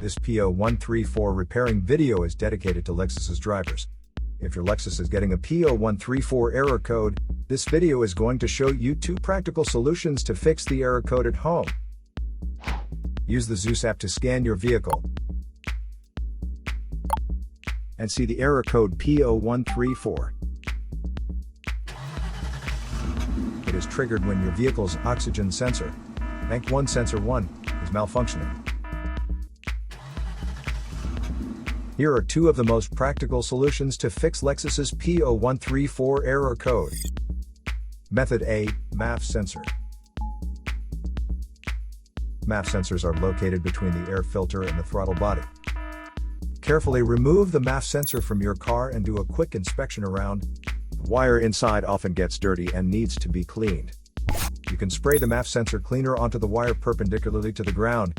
This P0134 repairing video is dedicated to Lexus's drivers. If your Lexus is getting a P0134 error code, this video is going to show you 2 practical solutions to fix the error code at home. Use the Zeus app to scan your vehicle and see the error code P0134. It is triggered when your vehicle's oxygen sensor, MAF Sensor 1, is malfunctioning. Here are 2 of the most practical solutions to fix Lexus's P0134 error code. Method A, MAF Sensor. MAF sensors are located between the air filter and the throttle body. Carefully remove the MAF sensor from your car and do a quick inspection around. The wire inside often gets dirty and needs to be cleaned. You can spray the MAF sensor cleaner onto the wire perpendicularly to the ground,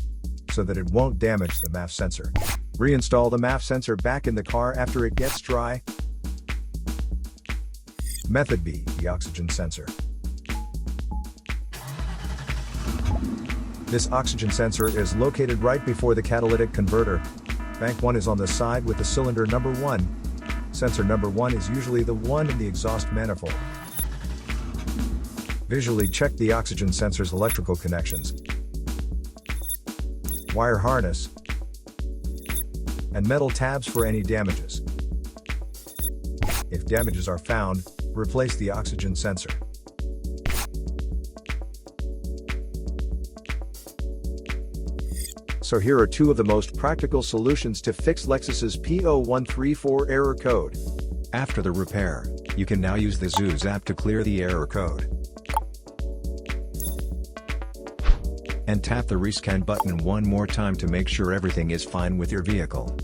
so that it won't damage the MAF sensor. Reinstall the MAF sensor back in the car after it gets dry. Method B, the oxygen sensor. This oxygen sensor is located right before the catalytic converter. Bank 1 is on the side with the cylinder number 1. Sensor number 1 is usually the one in the exhaust manifold. Visually check the oxygen sensor's electrical connections, wire harness, and metal tabs for any damages. If damages are found, replace the oxygen sensor. So here are 2 of the most practical solutions to fix Lexus's P0134 error code. After the repair, you can now use the Zeus app to clear the error code. And tap the rescan button one more time to make sure everything is fine with your vehicle.